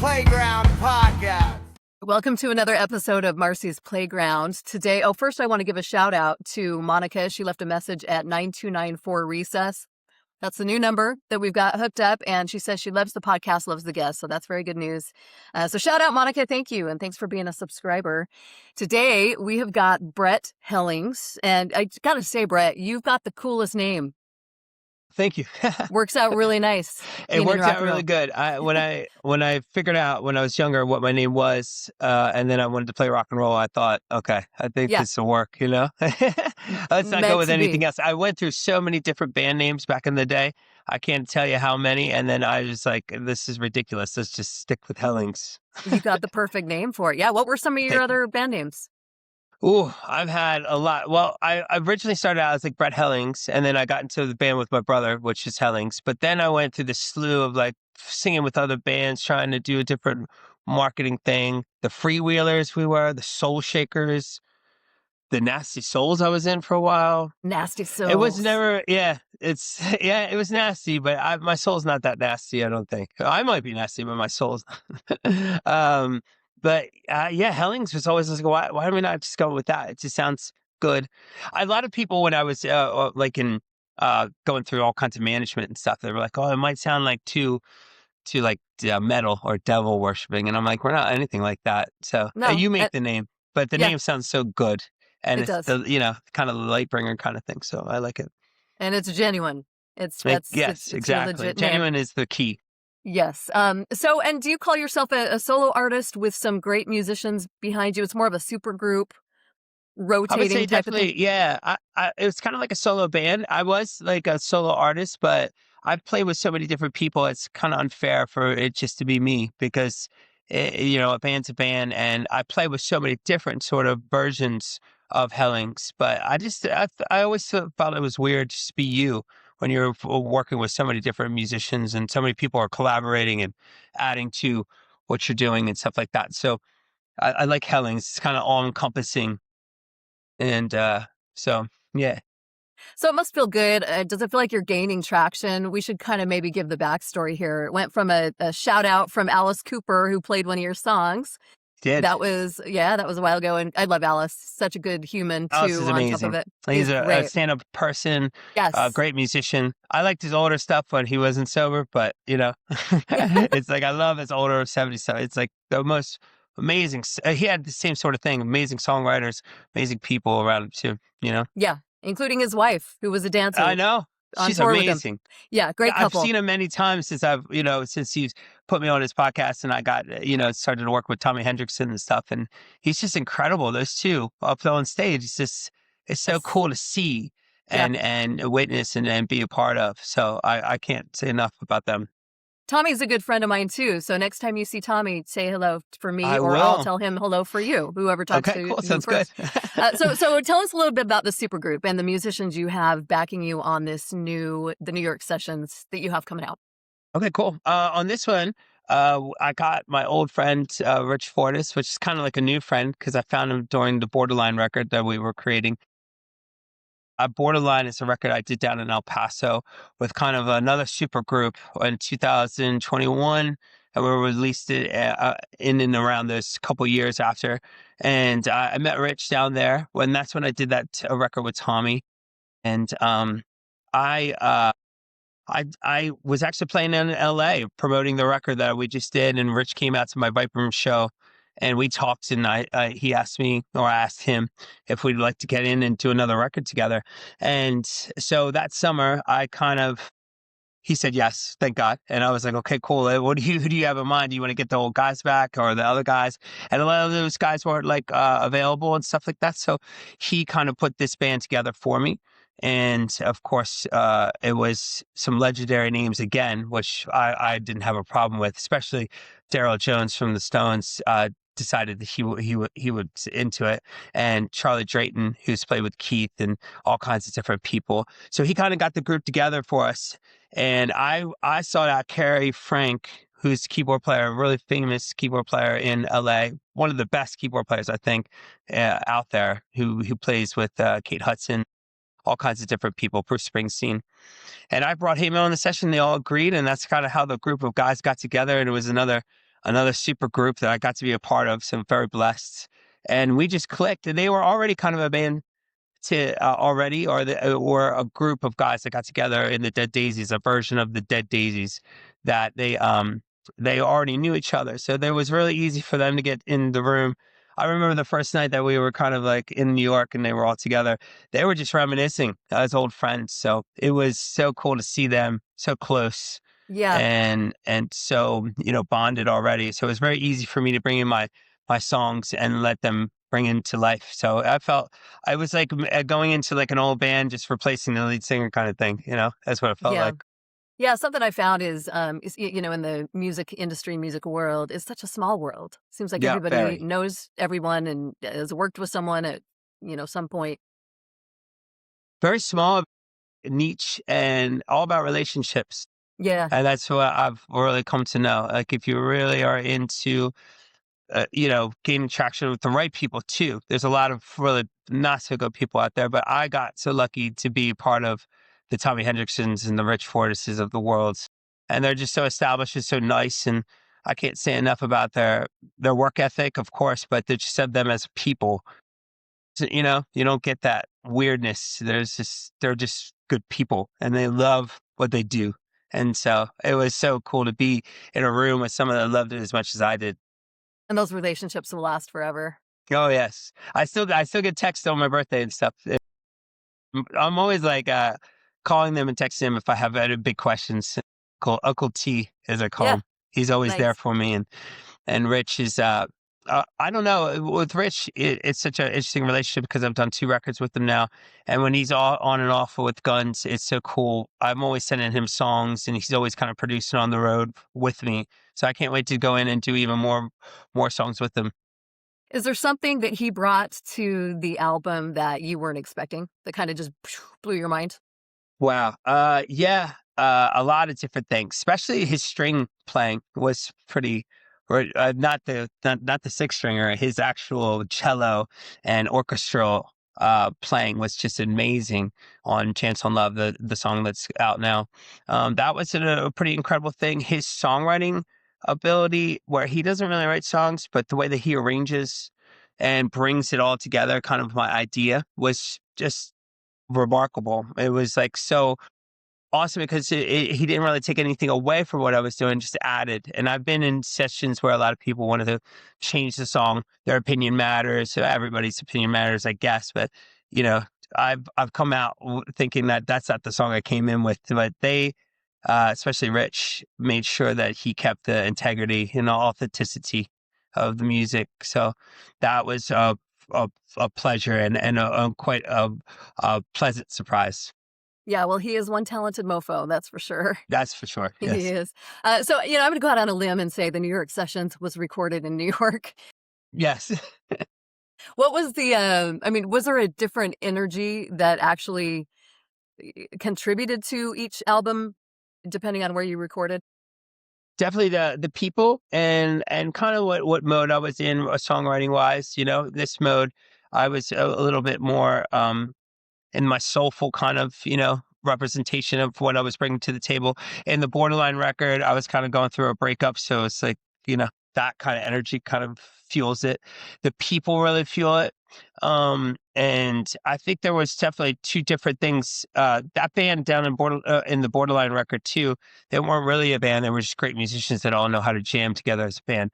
Playground Podcast. Welcome to another episode of Marcy's Playground. Today, first I want to give a shout out to Monica. She left a message at 9294 recess. That's the new number that we've got hooked up, and she says she loves the podcast, loves the guests, so that's very good news. So shout out, Monica. Thank you, and thanks for being a subscriber. Today, we have got Brett Hellings, and I got to say, Brett, you've got the coolest name. Thank you. Works out really nice. It worked out really good. When I figured out when I was younger what my name was, and then I wanted to play rock and roll, I thought, okay, I think this will work. You know, let's not go with anything else. I went through so many different band names back in the day. I can't tell you how many. And then I was like, this is ridiculous. Let's just stick with Hellings. You got the perfect name for it. Yeah. What were some of your other band names? Ooh, I've had a lot. Well, I originally started out as like Brett Hellings, and then I got into the band with my brother, which is Hellings. But then I went through the slew of like singing with other bands, trying to do a different marketing thing. The Freewheelers we were, the Soul Shakers, the Nasty Souls I was in for a while. Nasty Souls. It was never, it was nasty, but my soul's not that nasty, I don't think. I might be nasty, but my soul's not. But Hellings was always like, why don't we not just go with that? It just sounds good. A lot of people, when I was going through all kinds of management and stuff, they were like, oh, it might sound like too like metal or devil worshiping. And I'm like, we're not anything like that. So No, you make the name, but the name sounds so good. And It it's does. the, kind of the light bringer kind of thing. So I like it. And it's genuine. It's Exactly. legit Genuine name. is the key. Yes. And do you call yourself a solo artist with some great musicians behind you? It's more of a super group, I would say rotating type of definitely, thing. yeah. It was kind of like a solo band. I was like a solo artist, but I've played with so many different people. It's kind of unfair for it just to be me because, a band's a band, and I play with so many different sort of versions of Hellings. But I always felt it was weird just to be you when you're working with so many different musicians and so many people are collaborating and adding to what you're doing and stuff like that. So I like Hellings. It's kind of all encompassing. And yeah. So it must feel good. Does it feel like you're gaining traction? We should kind of maybe give the backstory here. It went from a shout out from Alice Cooper, who played one of your songs. Did. That was a while ago. And I love Alice. Such a good human, too, Alice is on top amazing. of it. He's a great. stand-up person, Yes. a great musician. I liked his older stuff when he wasn't sober, but, it's like I love his older 70s stuff. It's like the most amazing. He had the same sort of thing, amazing songwriters, amazing people around him, too, Yeah, including his wife, who was a dancer. I know. On She's tour with him. amazing. Yeah, great couple. I've seen him many times since he's put me on his podcast and I got, started to work with Tommy Hendrickson and stuff. And he's just incredible. Those two up there on stage, it's so cool to see and witness and be a part of. So I can't say enough about them. Tommy's a good friend of mine, too. So next time you see Tommy, say hello for me, I or will. I'll tell him hello for you, whoever talks to Okay, you cool. Sounds first. good. So tell us a little bit about the supergroup and the musicians you have backing you on the New York sessions that you have coming out. Okay, cool. On this one, I got my old friend, Rich Fortus, which is kind of like a new friend because I found him during the Borderline record that we were creating. Borderline is a record I did down in El Paso with kind of another super group in 2021, and we released it in and around those couple years after. And I met Rich down there that's when I did that record with Tommy. And I was actually playing in LA promoting the record that we just did, and Rich came out to my Viper Room show. And we talked, and he asked me, or I asked him, if we'd like to get in and do another record together. And so that summer, he said yes, thank God. And I was like, okay, cool. Who do you have in mind? Do you want to get the old guys back or the other guys? And a lot of those guys weren't available and stuff like that. So he kind of put this band together for me. And of course, it was some legendary names again, which I didn't have a problem with, especially Daryl Jones from the Stones. Decided that he would into it, and Charlie Drayton, who's played with Keith and all kinds of different people. So he kind of got the group together for us, and I sought out Carrie Frank, who's a keyboard player, a really famous keyboard player in LA, one of the best keyboard players I think out there, who plays with Kate Hudson, all kinds of different people, Bruce Springsteen. And I brought him on the session. They all agreed, and that's kind of how the group of guys got together. And it was another another super group that I got to be a part of. So I'm very blessed. And we just clicked, and they were already kind of a band to already, or a group of guys that got together in the Dead Daisies, a version of the Dead Daisies that they already knew each other. So it was really easy for them to get in the room. I remember the first night that we were kind of like in New York and they were all together. They were just reminiscing as old friends. So it was so cool to see them so close Yeah. and so, bonded already. So it was very easy for me to bring in my songs and let them bring into life. So I was like going into like an old band, just replacing the lead singer kind of thing. That's what it felt Yeah. like. Yeah, something I found is in the music industry, music world, it's such a small world. Seems like Yeah, everybody very, knows everyone and has worked with someone at, some point. very small, niche, and all about relationships. Yeah. And that's what I've really come to know. Like, if you really are into gaining traction with the right people too. There's a lot of really not so good people out there, but I got so lucky to be part of the Tommy Hendricksons and the Rich Fortuses of the world. And they're just so established and so nice. And I can't say enough about their work ethic, of course, but they just have them as people. So, you don't get that weirdness. They're just good people and they love what they do. And so it was so cool to be in a room with someone that loved it as much as I did. And those relationships will last forever. Oh yes, I still get texts on my birthday and stuff. I'm always like calling them and texting them if I have any big questions. Uncle T, as I call Yeah. him, he's always there Nice. for me. And Rich is I don't know, with Rich, it's such an interesting relationship because I've done 2 records with him now, and when he's all on and off with Guns, it's so cool. I'm always sending him songs, and he's always kind of producing on the road with me. So I can't wait to go in and do even more songs with him. Is there something that he brought to the album that you weren't expecting that kind of just blew your mind? Wow. Yeah. A lot of different things, especially his string playing was pretty, or not the six stringer, his actual cello and orchestral playing was just amazing on Chance on Love, the song that's out now. That was a pretty incredible thing. His songwriting ability, where he doesn't really write songs, but the way that he arranges and brings it all together, kind of my idea, was just remarkable. It was like so awesome because he didn't really take anything away from what I was doing, just added. And I've been in sessions where a lot of people wanted to change the song. Their opinion matters. So everybody's opinion matters, I guess. But you know, I've come out thinking that that's not the song I came in with. But they, especially Rich, made sure that he kept the integrity and the authenticity of the music. So that was a, a pleasure and a quite a pleasant surprise. Yeah, well, he is one talented mofo, that's for sure. That's for sure. He Yes. is. So, I'm gonna go out on a limb and say the New York Sessions was recorded in New York. Yes. What was was there a different energy that actually contributed to each album depending on where you recorded? Definitely the people and kind of what mode I was in songwriting wise. This mode I was a little bit more in my soulful kind of, representation of what I was bringing to the table. In the Borderline record, I was kind of going through a breakup. So it's like, that kind of energy kind of fuels it. The people really fuel it. And I think there was definitely two different things. That band down in the Borderline record too, they weren't really a band. They were just great musicians that all know how to jam together as a band.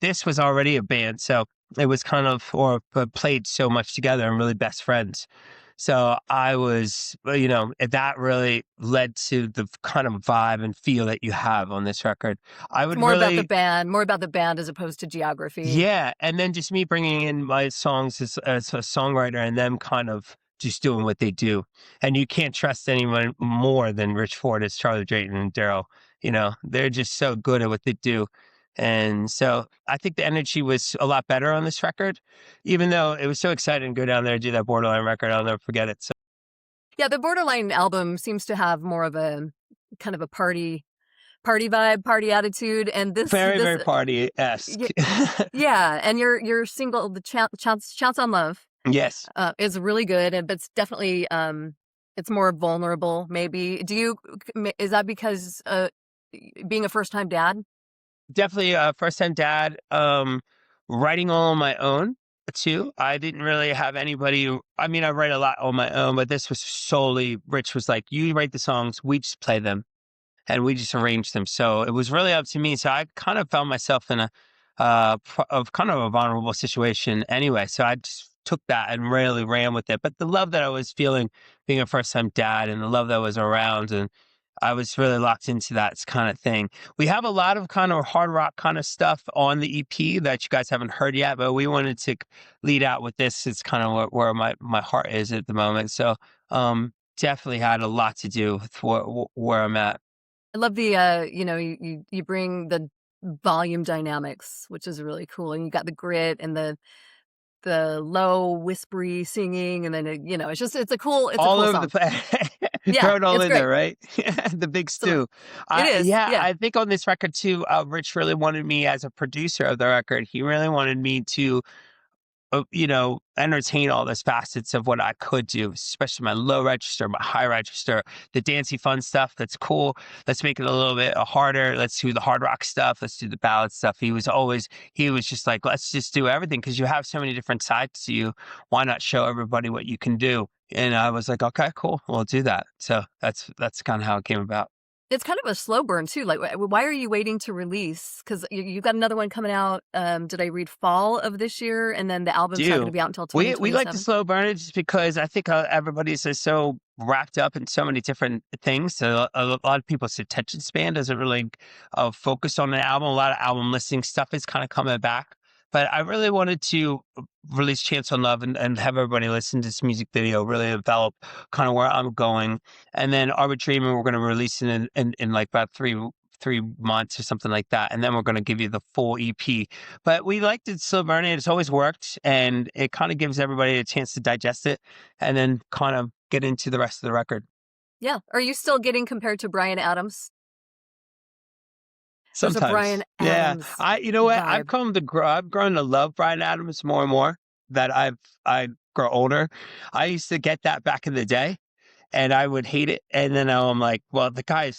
This was already a band, so it was kind of, or played so much together and really best friends. So I was, that really led to the kind of vibe and feel that you have on this record. I It's would more about the band as opposed to geography. yeah. And then just me bringing in my songs as a songwriter and them kind of just doing what they do. And you can't trust anyone more than Rich Fortus, Charlie Drayton, and Daryl. They're just so good at what they do. And so I think the energy was a lot better on this record, even though it was so exciting to go down there and do that Borderline record. I'll never forget it. So Yeah, the Borderline album seems to have more of a kind of a party vibe, party attitude, and very, this very party-esque. yeah, and your single, the Chance on Love, Yes. is really good, but it's definitely it's more vulnerable. Maybe is that because being a first time dad? definitely first time dad. Writing all on my own too. I didn't really have anybody. I mean, I write a lot on my own, but this was solely Rich was like, you write the songs, we just play them and we just arranged them. So it was really up to me. So I kind of found myself in a of kind of a vulnerable situation anyway. So I just took that and really ran with it. But the love that I was feeling being a first time dad and the love that was around, and I was really locked into that kind of thing. We have a lot of kind of hard rock kind of stuff on the EP that you guys haven't heard yet, but we wanted to lead out with this. It's kind of where my heart is at the moment. So definitely had a lot to do with where I'm at. I love the, you bring the volume dynamics, which is really cool, and you got the grit and the low whispery singing, and then, it's a cool All over song. the place. Yeah, Throw it all it's in great. there, right? The big So stew. it is, Yeah, yeah. I think on this record too, Rich really wanted me as a producer of the record. He really wanted me to entertain all those facets of what I could do, especially my low register, my high register, the dancey fun stuff. That's cool. Let's make it a little bit harder. Let's do the hard rock stuff. Let's do the ballad stuff. He was just like, let's just do everything because you have so many different sides to you. Why not show everybody what you can do? And I was like, okay, cool. We'll do that. So that's kind of how it came about. It's kind of a slow burn too. Like, why are you waiting to release? Because you've got another one coming out. Did I read fall of this year? And then the album's not going to be out until We like to 2027. slow burn it just because I think everybody's so wrapped up in so many different things. So a lot of people's attention span doesn't really focus on an album. A lot of album listing stuff is kind of coming back. But I really wanted to release Chance on Love and have everybody listen to this music video, really develop kind of where I'm going. And then Arbitrament, we're going to release it in like about 3 months or something like that. And then we're going to give you the full EP. But we liked it slow burning. It's always worked. And it kind of gives everybody a chance to digest it and then kind of get into the rest of the record. Yeah. Are you still getting compared to Bryan Adams? There's a Sometimes. Bryan Yeah. Adams You know what? vibe. I've grown to love Bryan Adams more and more that I grow older. I used to get that back in the day and I would hate it. And then now I'm like, well, the guy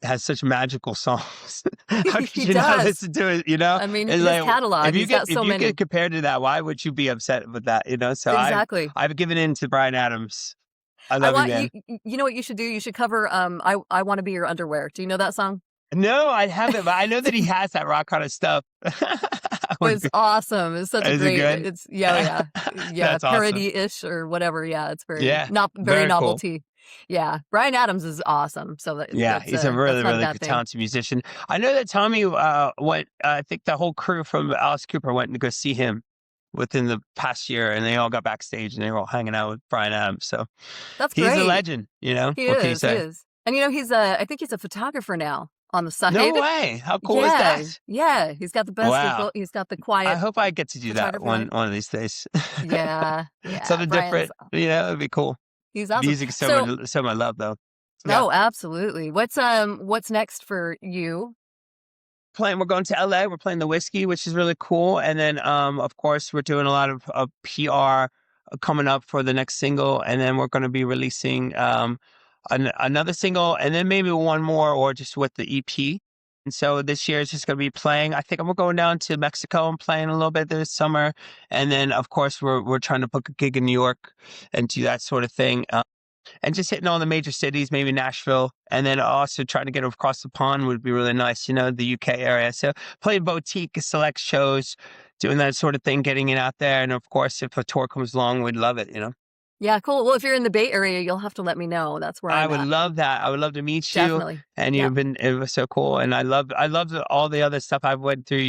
has such magical songs. How could He you not does. listen to it? I mean, It's his like, catalog, he's got if so you many. get compared to that, why would you be upset with that? So Exactly. I've given in to Bryan Adams. I I love you, want man. you know what you should do? You should cover I Want to Be Your Underwear. Do you know that song? No, I haven't, but I know that he has that rock kind of stuff. It's awesome. It's such a Is it great. good? It's yeah, That's awesome. parody-ish or whatever. Yeah, it's very Yeah, very very cool. novelty. Yeah, Bryan Adams is awesome. So Yeah, he's a really, that's not a really bad good, thing. talented musician. I know that Tommy went. I think the whole crew from Alice Cooper went to go see him within the past year, and they all got backstage and they were all hanging out with Bryan Adams. So That's he's a great. legend. He What can you is. He say? is. And I think he's a photographer now on the side. No way! How cool is Yeah, that? yeah. He's got the best of Wow! both. He's got the I quiet hope I get to do that photography life. one of these days. Yeah, yeah. Something Brian's different. It'd be cool. he's awesome. Music's So, so my love though. Yeah. oh, absolutely. What's next for you? We're going to LA. We're playing the Whiskey, which is really cool. And then, of course, we're doing a lot of PR coming up for the next single. And then we're going to be releasing another single and then maybe one more or just with the EP. And so this year is just going to be playing. I think I'm going down to Mexico and playing a little bit this summer. And then, of course, we're trying to book a gig in New York and do that sort of thing. And just hitting all the major cities, maybe Nashville, and then also trying to get across the pond would be really nice, the UK area. So playing boutique, select shows, doing that sort of thing, getting it out there. And of course, if a tour comes along, we'd love it, Yeah, cool. Well, if you're in the Bay Area, you'll have to let me know. That's where I I'm would at. love that. I would love to meet you. Definitely. And Yep. it was so cool. And I love all the other stuff I've went through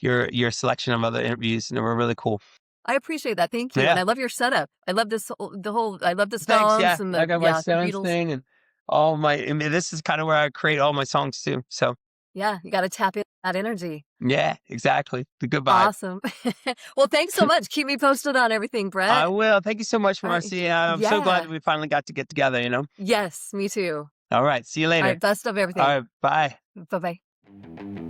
your selection of other interviews, and they were really cool. I appreciate that. Thank you. Yeah. And I love your setup. I love I love the Thanks. Stones Yeah, and I got my Stones Beatles. thing and this is kind of where I create all my songs too. So Yeah, you got to tap in that energy. yeah, exactly. The good vibe. Awesome. Well, thanks so much. Keep me posted on everything, Brett. I will. Thank you so much, Marcy. I'm so yeah. glad that we finally got to get together, Yes, me too. All right. See you later. All right, best of everything. All right. Bye. Bye-bye.